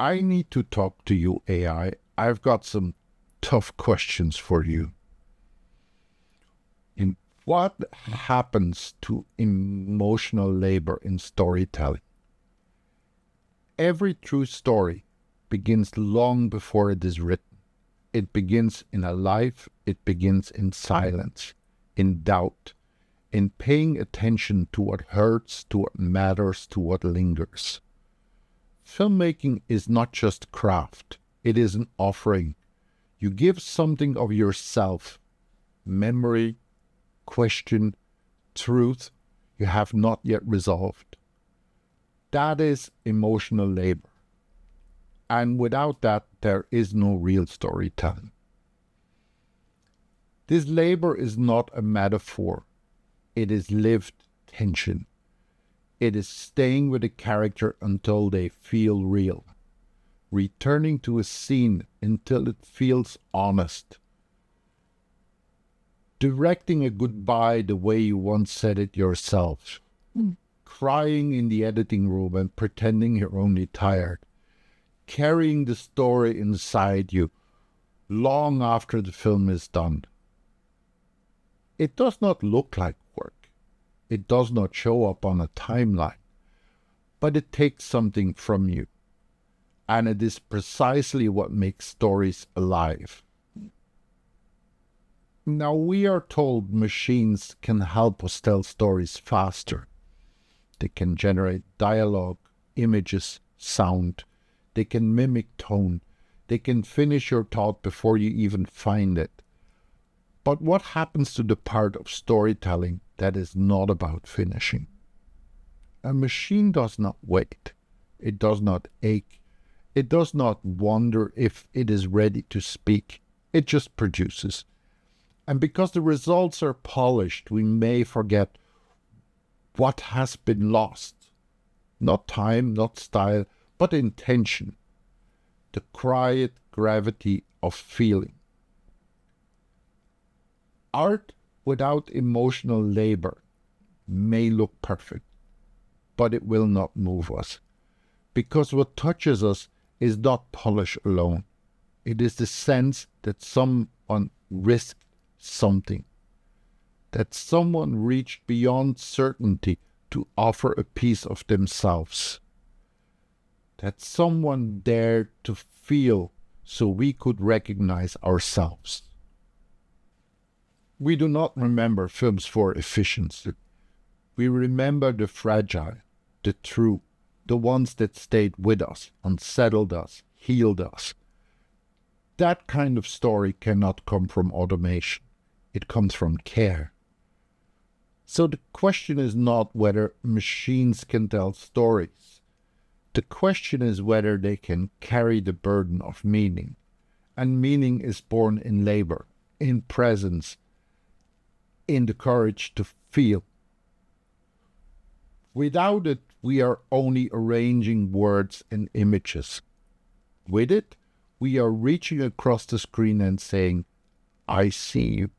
I need to talk to you, AI. I've got some tough questions for you. In what happens to emotional labor in storytelling? Every true story begins long before it is written. It begins in a life, it begins in silence, in doubt, in paying attention to what hurts, to what matters, to what lingers. Filmmaking is not just craft, it is an offering. You give something of yourself, memory, question, truth you have not yet resolved. That is emotional labor. And without that, there is no real storytelling. This labor is not a metaphor. It is lived tension. It is staying with a character until they feel real. Returning to a scene until it feels honest. Directing a goodbye the way you once said it yourself. Crying in the editing room and pretending you're only tired. Carrying the story inside you long after the film is done. It does not look like work. It does not show up on a timeline, but it takes something from you. And it is precisely what makes stories alive. Now, we are told machines can help us tell stories faster. They can generate dialogue, images, sound. They can mimic tone. They can finish your thought before you even find it. But what happens to the part of storytelling that is not about finishing? A machine does not wait. It does not ache. It does not wonder if it is ready to speak. It just produces. And because the results are polished, we may forget what has been lost. Not time, not style, but intention. The quiet gravity of feeling. Art without emotional labor may look perfect, but it will not move us. Because what touches us is not polish alone. It is the sense that someone risked something, that someone reached beyond certainty to offer a piece of themselves, that someone dared to feel so we could recognize ourselves. We do not remember films for efficiency. We remember the fragile, the true, the ones that stayed with us, unsettled us, healed us. That kind of story cannot come from automation. It comes from care. So the question is not whether machines can tell stories. The question is whether they can carry the burden of meaning. And meaning is born in labor, in presence, in the courage to feel. Without it, we are only arranging words and images. With it, we are reaching across the screen and saying, I see you.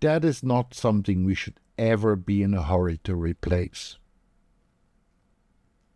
That is not something we should ever be in a hurry to replace.